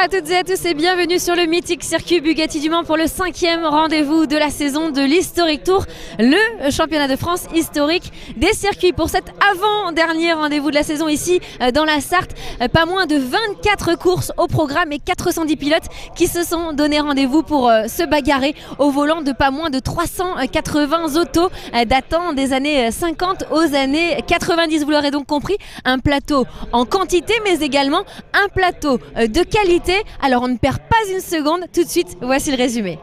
à toutes et à tous et bienvenue sur le mythique circuit Bugatti du Mans pour le 5e rendez-vous de la saison de l'Historic Tour, le championnat de France historique des circuits. Pour cet avant-dernier rendez-vous de la saison ici dans la Sarthe, pas moins de 24 courses au programme et 410 pilotes qui se sont donné rendez-vous pour se bagarrer au volant de pas moins de 380 autos datant des années 50 aux années 90. Vous l'aurez donc compris, un plateau en quantité mais également un plateau de qualité. Alors on ne perd pas une seconde, tout de suite voici le résumé.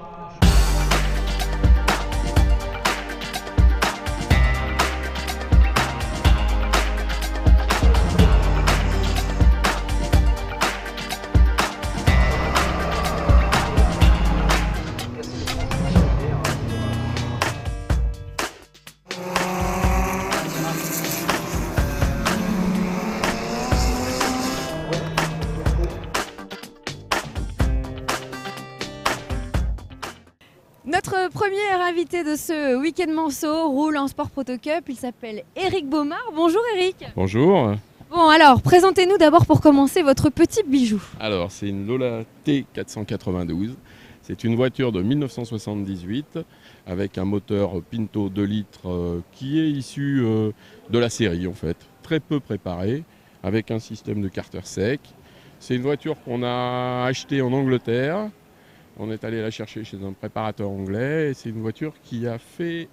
Notre premier invité de ce week-end Manceau roule en Sport Proto Cup, il s'appelle Éric Baumard. Bonjour Éric. Bonjour. Bon alors, présentez-nous d'abord pour commencer votre petit bijou. Alors c'est une Lola T492, c'est une voiture de 1978 avec un moteur Pinto 2 litres qui est issu de la série en fait, très peu préparé, avec un système de carter sec. C'est une voiture qu'on a achetée en Angleterre. On est allé la chercher chez un préparateur anglais et c'est une voiture qui a fait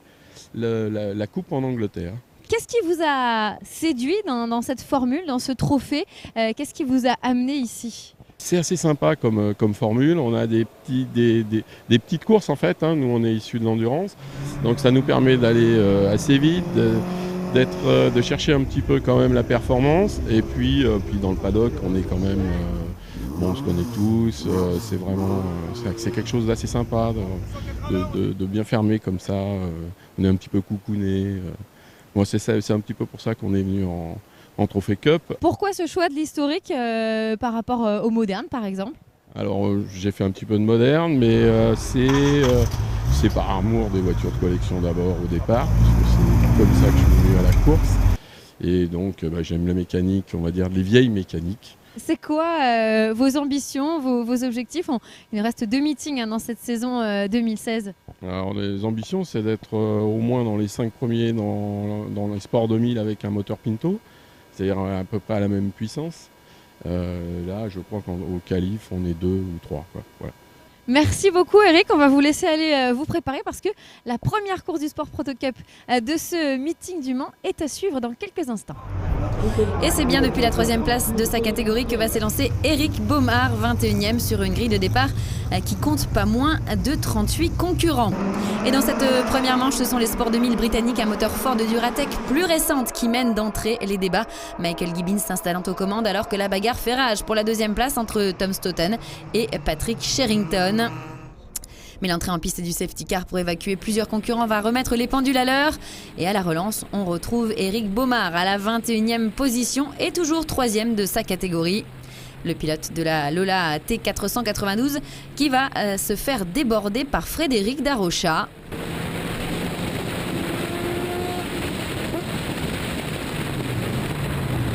la coupe en Angleterre. Qu'est-ce qui vous a séduit dans cette formule, dans ce trophée? Qu'est-ce qui vous a amené ici? C'est assez sympa comme formule. On a des petites courses en fait. Nous, on est issus de l'endurance. Donc ça nous permet d'aller assez vite, de chercher un petit peu quand même la performance. Et puis dans le paddock, on est quand même... on se connaît tous, c'est vraiment c'est quelque chose d'assez sympa de bien fermer comme ça. On est un petit peu coucouné. Moi, c'est un petit peu pour ça qu'on est venu en Trophée Cup. Pourquoi ce choix de l'historique par rapport au moderne, par exemple? Alors, j'ai fait un petit peu de moderne, mais c'est par amour des voitures de collection d'abord au départ, parce que c'est comme ça que je suis venu à la course. Et donc, j'aime la mécanique, on va dire les vieilles mécaniques. C'est quoi vos ambitions, vos objectifs? Il reste 2 meetings dans cette saison 2016. Alors, les ambitions, c'est d'être au moins dans les 5 premiers dans les sports 2000 avec un moteur Pinto, c'est-à-dire à peu près à la même puissance. Là, je crois qu'au qualif, on est 2 ou 3. Quoi. Voilà. Merci beaucoup Éric, on va vous laisser aller vous préparer parce que la première course du Sport Proto Cup de ce meeting du Mans est à suivre dans quelques instants. Et c'est bien depuis la 3e place de sa catégorie que va s'élancer Éric Baumard, 21e sur une grille de départ qui compte pas moins de 38 concurrents. Et dans cette première manche, ce sont les Sports 2000 britanniques à moteur fort de Duratec plus récente qui mènent d'entrée les débats. Michael Gibbons s'installant aux commandes alors que la bagarre fait rage pour la 2e place entre Tom Stoughton et Patrick Sherrington. Mais l'entrée en piste du safety car pour évacuer plusieurs concurrents va remettre les pendules à l'heure. Et à la relance, on retrouve Éric Baumard à la 21e position et toujours 3e de sa catégorie. Le pilote de la Lola T492 qui va se faire déborder par Frédéric Darocha.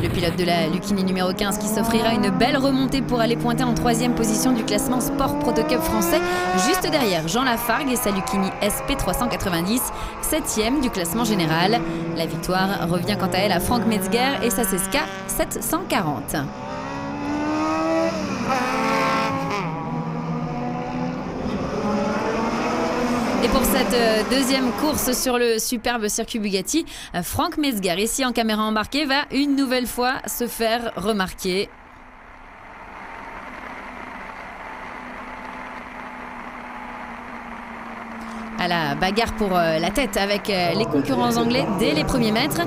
Le pilote de la Lucchini numéro 15 qui s'offrira une belle remontée pour aller pointer en 3e position du classement Sport Proto Cup français, juste derrière Jean Lafargue et sa Lucchini SP390, 7e du classement général. La victoire revient quant à elle à Franck Metzger et sa Cesca 740. Et pour cette 2e course sur le superbe circuit Bugatti, Franck Metzger, ici en caméra embarquée, va une nouvelle fois se faire remarquer. À la bagarre pour la tête avec les concurrents anglais dès les premiers mètres,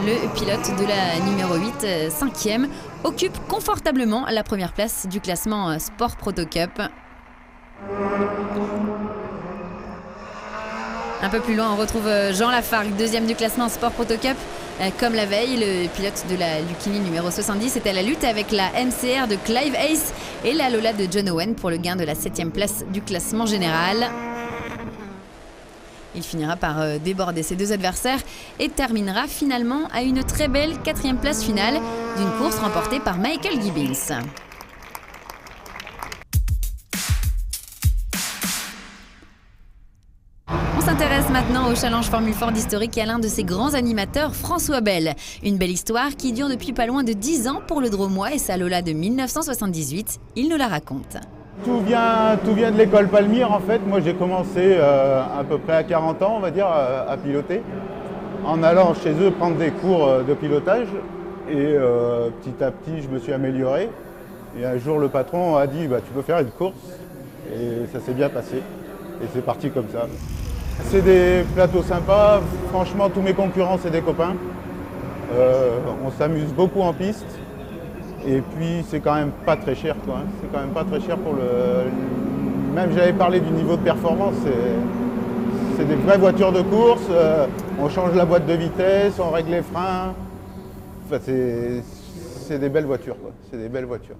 le pilote de la numéro 8, 5e, occupe confortablement la première place du classement Sport Proto Cup. Un peu plus loin, on retrouve Jean Lafargue, 2e du classement Sport Proto Cup. Comme la veille, le pilote de la Lucchini numéro 70 est à la lutte avec la MCR de Clive Ace et la Lola de John Owen pour le gain de la 7e place du classement général. Il finira par déborder ses 2 adversaires et terminera finalement à une très belle 4e place finale d'une course remportée par Michael Gibbons. ans au Challenge Formule Ford historique et à l'un de ses grands animateurs, François Bell. Une belle histoire qui dure depuis pas loin de 10 ans pour le Dromois et sa Lola de 1978. Il nous la raconte. Tout vient de l'école Palmyre en fait. Moi j'ai commencé à peu près à 40 ans on va dire à piloter en allant chez eux prendre des cours de pilotage et petit à petit je me suis amélioré et un jour le patron a dit tu peux faire une course et ça s'est bien passé et c'est parti comme ça. C'est des plateaux sympas, franchement tous mes concurrents c'est des copains. On s'amuse beaucoup en piste. Et puis c'est quand même pas très cher quoi. C'est quand même pas très cher pour Même j'avais parlé du niveau de performance, c'est des vraies voitures de course, on change la boîte de vitesse, on règle les freins. Enfin, c'est des belles voitures quoi. C'est des belles voitures.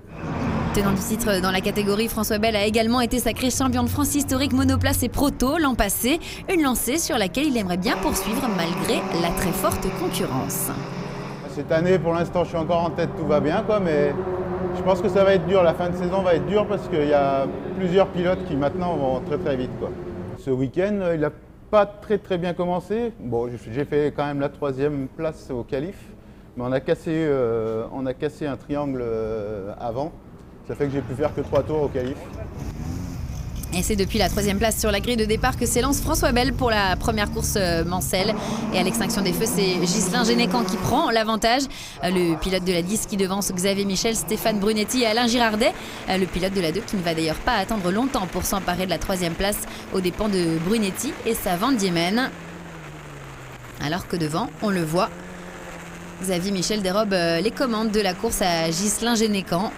Tenant du titre dans la catégorie, François Bell a également été sacré champion de France historique monoplace et proto l'an passé. Une lancée sur laquelle il aimerait bien poursuivre malgré la très forte concurrence. Cette année, pour l'instant, je suis encore en tête, tout va bien, quoi, mais je pense que ça va être dur. La fin de saison va être dure parce qu'il y a plusieurs pilotes qui maintenant vont très très vite, quoi. Ce week-end, il n'a pas très bien commencé. Bon, j'ai fait quand même la 3e place au qualif, mais on a cassé un triangle avant. Ça fait que j'ai pu faire que 3 tours au qualif. Et c'est depuis la 3e place sur la grille de départ que s'élance François Bell pour la première course Mancel. Et à l'extinction des feux, c'est Ghislain Génécan qui prend l'avantage. Le pilote de la 10 qui devance Xavier Michel, Stéphane Brunetti et Alain Girardet. Le pilote de la 2 qui ne va d'ailleurs pas attendre longtemps pour s'emparer de la 3e place aux dépens de Brunetti et sa Van Diemen. Alors que devant, on le voit, Xavier Michel dérobe les commandes de la course à Ghislain Génécan.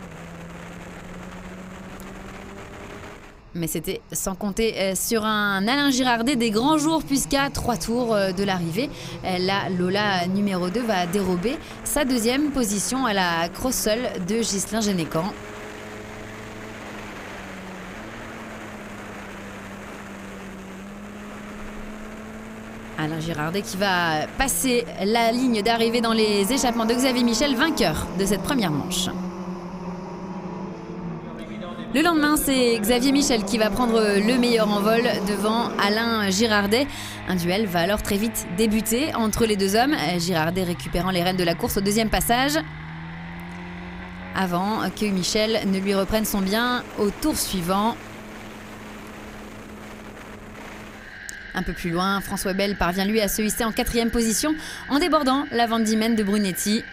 Mais c'était sans compter sur un Alain Girardet des grands jours puisqu'à 3 tours de l'arrivée, la Lola numéro 2 va dérober sa 2e position à la Crossel de Ghislain Génécan. Alain Girardet qui va passer la ligne d'arrivée dans les échappements de Xavier Michel, vainqueur de cette première manche. Le lendemain, c'est Xavier Michel qui va prendre le meilleur envol devant Alain Girardet. Un duel va alors très vite débuter entre les deux hommes, Girardet récupérant les rênes de la course au 2e passage, avant que Michel ne lui reprenne son bien au tour suivant. Un peu plus loin, François Bell parvient lui à se hisser en 4e position en débordant la Van Diemen de Brunetti.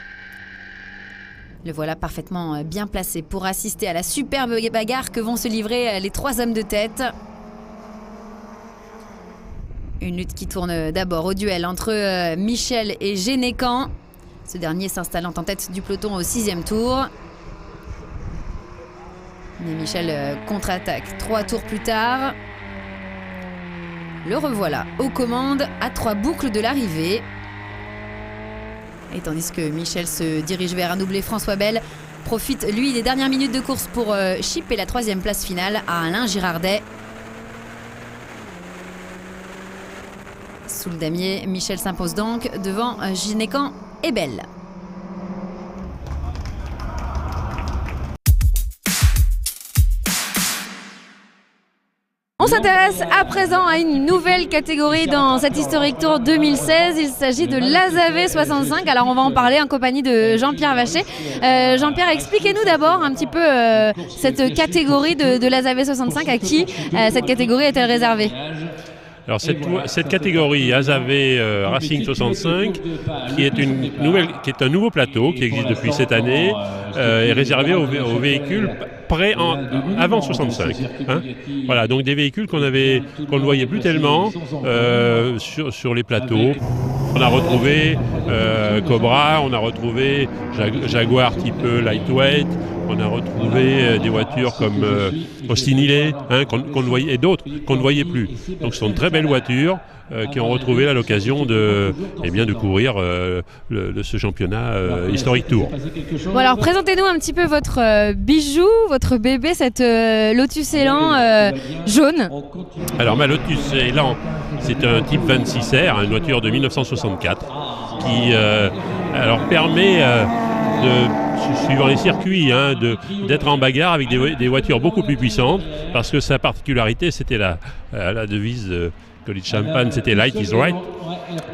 Le voilà parfaitement bien placé pour assister à la superbe bagarre que vont se livrer les 3 hommes de tête. Une lutte qui tourne d'abord au duel entre Michel et Génécan. Ce dernier s'installant en tête du peloton au 6e tour. Mais Michel contre-attaque 3 tours plus tard. Le revoilà aux commandes à 3 boucles de l'arrivée. Et tandis que Michel se dirige vers un doublé, François Bell profite, lui, des dernières minutes de course pour chipper la 3e place finale à Alain Girardet. Sous le damier, Michel s'impose donc devant Génécan et Bell. On s'intéresse à présent à une nouvelle catégorie dans cette Historic Tour 2016. Il s'agit de l'ASAV 65. Alors on va en parler en compagnie de Jean-Pierre Vacher. Jean-Pierre, expliquez-nous d'abord un petit peu cette catégorie de l'ASAV 65. À qui cette catégorie est-elle réservée ? Alors cette catégorie ASAV Racing 65, qui est un nouveau plateau qui existe depuis cette année, est réservé aux véhicules prêts avant 65. Hein. Voilà, donc des véhicules qu'on ne voyait plus tellement sur les plateaux. On a retrouvé Cobra, on a retrouvé Jaguar type lightweight, on a retrouvé des voitures comme Austin Hillet, qu'on ne voyait, et d'autres qu'on ne voyait plus. Donc ce sont de très belles voitures qui ont retrouvé l'occasion de courir ce championnat Historic Tour. Bon alors présentez-nous un petit peu votre bijou, votre bébé, cette Lotus Elan jaune. Alors ma Lotus Elan, c'est un type 26R, une voiture de 1964 qui permet suivant les circuits, d'être en bagarre avec des voitures beaucoup plus puissantes, parce que sa particularité, c'était la devise College Champagne, c'était Light is Right.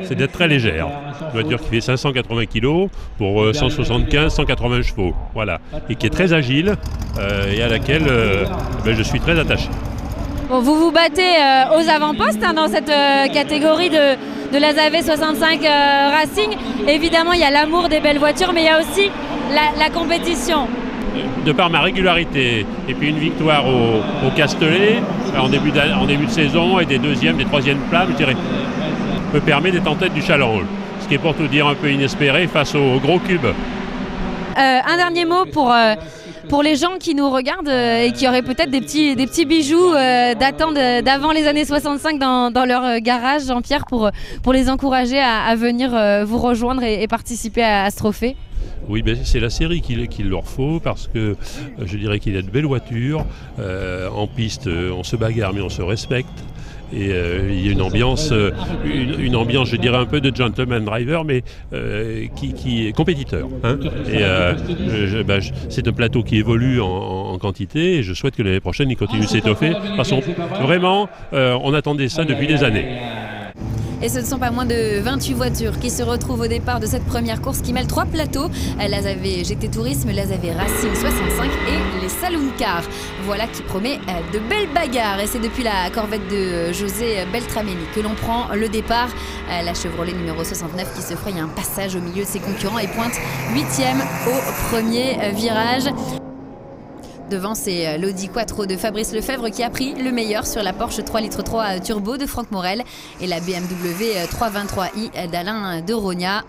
C'est d'être très légère. Une voiture qui fait 580 kg pour 175-180 chevaux. Voilà. Et qui est très agile et à laquelle je suis très attaché. Bon, vous vous battez aux avant-postes dans cette catégorie de l'ASAV 65 Racing. Évidemment, il y a l'amour des belles voitures, mais il y a aussi la compétition. De par ma régularité et puis une victoire au Castellet en début de saison et des deuxièmes, des troisièmes places, je dirais, me permet d'être en tête du challenge. Ce qui est pour tout dire un peu inespéré face au gros cube. Un dernier mot pour les gens qui nous regardent et qui auraient peut-être des petits bijoux datant d'avant les années 65 dans leur garage, Jean-Pierre, pour les encourager à venir vous rejoindre et participer à ce trophée. Oui, c'est la série qu'il leur faut parce que je dirais qu'il y a de belles voitures. En piste, on se bagarre mais on se respecte. Et il y a une ambiance, je dirais un peu de gentleman driver, mais qui est compétiteur. Hein. Et c'est un plateau qui évolue en quantité et je souhaite que l'année prochaine il continue de s'étoffer. Parce qu'on vraiment, on attendait ça depuis des années. Et ce ne sont pas moins de 28 voitures qui se retrouvent au départ de cette première course qui mêle 3 plateaux, l'ASAV GT Tourisme, l'ASAV Racing 65 et les Saloon Cars. Voilà qui promet de belles bagarres et c'est depuis la Corvette de José Beltramelli que l'on prend le départ. La Chevrolet numéro 69 qui se fraye un passage au milieu de ses concurrents et pointe 8e au premier virage. Devant, c'est l'Audi Quattro de Fabrice Lefebvre qui a pris le meilleur sur la Porsche 3 litres 3 Turbo de Franck Morel et la BMW 323i d'Alain de Rogna.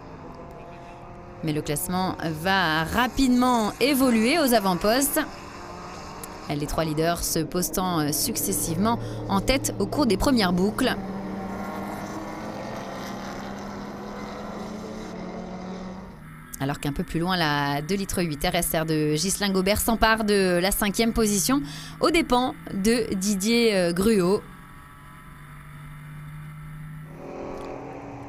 Mais le classement va rapidement évoluer aux avant-postes. Les 3 leaders se postant successivement en tête au cours des premières boucles. Alors qu'un peu plus loin, la 2,8 litres RSR de Ghislain Gobert s'empare de la 5e position aux dépens de Didier Gruot.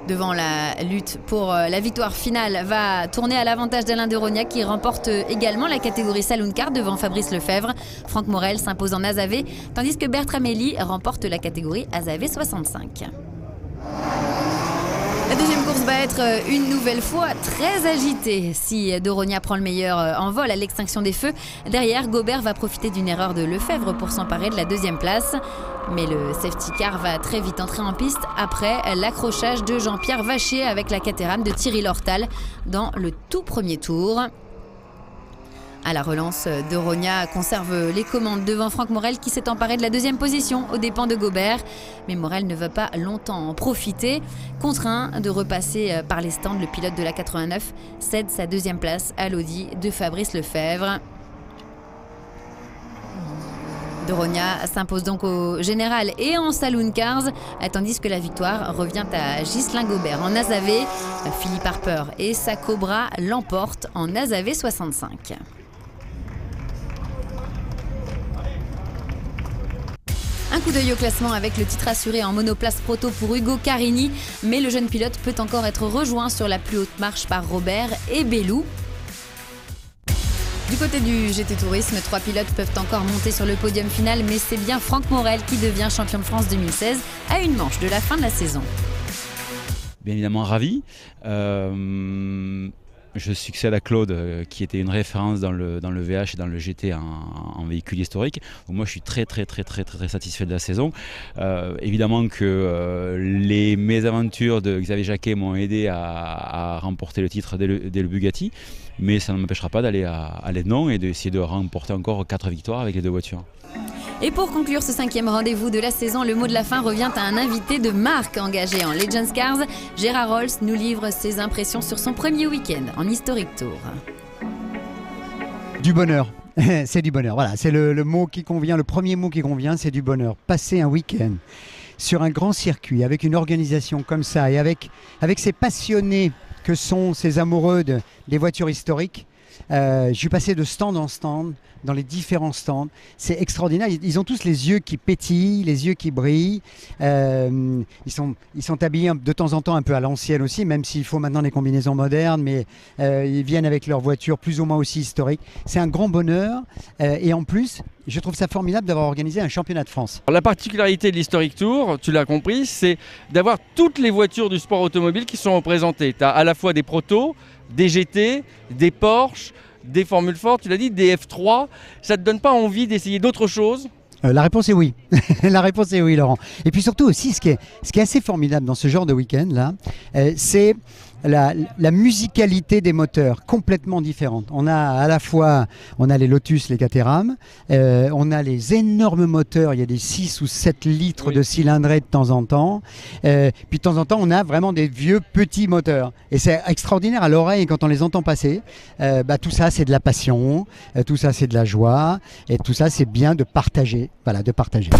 Devant, la lutte pour la victoire finale va tourner à l'avantage d'Alain de Rogna qui remporte également la catégorie Saloon Car devant Fabrice Lefebvre. Franck Morel s'impose en ASAV, tandis que Beltramelli remporte la catégorie ASAV 65. La deuxième course va être une nouvelle fois très agitée. Si de Rogna prend le meilleur en vol à l'extinction des feux, derrière, Gobert va profiter d'une erreur de Lefebvre pour s'emparer de la 2e place. Mais le safety car va très vite entrer en piste après l'accrochage de Jean-Pierre Vachier avec la Caterham de Thierry Lortal dans le tout premier tour. À la relance, de Rogna conserve les commandes devant Franck Morel qui s'est emparé de la 2e position aux dépens de Gobert. Mais Morel ne va pas longtemps en profiter. Contraint de repasser par les stands, le pilote de la 89 cède sa 2e place à l'Audi de Fabrice Lefebvre. De Rogna s'impose donc au général et en Saloon Cars, tandis que la victoire revient à Ghislain Gobert en ASAV. Philippe Harper et sa Cobra l'emportent en ASAV 65. Un coup d'œil au classement avec le titre assuré en monoplace proto pour Ugo Carini, mais le jeune pilote peut encore être rejoint sur la plus haute marche par Robert et Bellou. Du côté du GT Tourisme, 3 pilotes peuvent encore monter sur le podium final, mais c'est bien Franck Morel qui devient champion de France 2016 à une manche de la fin de la saison. Bien évidemment ravi. Je succède à Claude qui était une référence dans le VH et dans le GT en véhicule historique. Donc moi je suis très satisfait de la saison. Évidemment que les mésaventures de Xavier Jacquet m'ont aidé à remporter le titre dès le Bugatti, mais ça ne m'empêchera pas d'aller à l'Ednon et d'essayer de remporter encore 4 victoires avec les 2 voitures. Et pour conclure ce 5e rendez-vous de la saison, le mot de la fin revient à un invité de marque engagé en Legends Cars. Gérard Rolls nous livre ses impressions sur son premier week-end en Historic Tour. Du bonheur, c'est du bonheur. Voilà, c'est le mot qui convient, le premier mot qui convient, c'est du bonheur. Passer un week-end sur un grand circuit avec une organisation comme ça et avec ces passionnés que sont ces amoureux des voitures historiques. Je suis passé de stand en stand, dans les différents stands. C'est extraordinaire. Ils ont tous les yeux qui pétillent, les yeux qui brillent. Ils sont habillés de temps en temps un peu à l'ancienne aussi, même s'il faut maintenant des combinaisons modernes, mais ils viennent avec leur voiture plus ou moins aussi historique. C'est un grand bonheur. Et en plus, je trouve ça formidable d'avoir organisé un championnat de France. La particularité de l'Historic Tour, tu l'as compris, c'est d'avoir toutes les voitures du sport automobile qui sont représentées. Tu as à la fois des protos, des GT, des Porsche, des Formules Ford, tu l'as dit, des F3. Ça ne te donne pas envie d'essayer d'autres choses ? La réponse est oui. La réponse est oui, Laurent. Et puis surtout aussi, ce qui est assez formidable dans ce genre de week-end là, c'est la musicalité des moteurs complètement différente. On a à la fois les Lotus, les Caterham, on a les énormes moteurs, il y a des 6 ou 7 litres de cylindrée de temps en temps. Puis de temps en temps, on a vraiment des vieux petits moteurs. Et c'est extraordinaire à l'oreille quand on les entend passer. Tout ça, c'est de la passion, tout ça, c'est de la joie, et tout ça, c'est bien de partager. Voilà, de partager.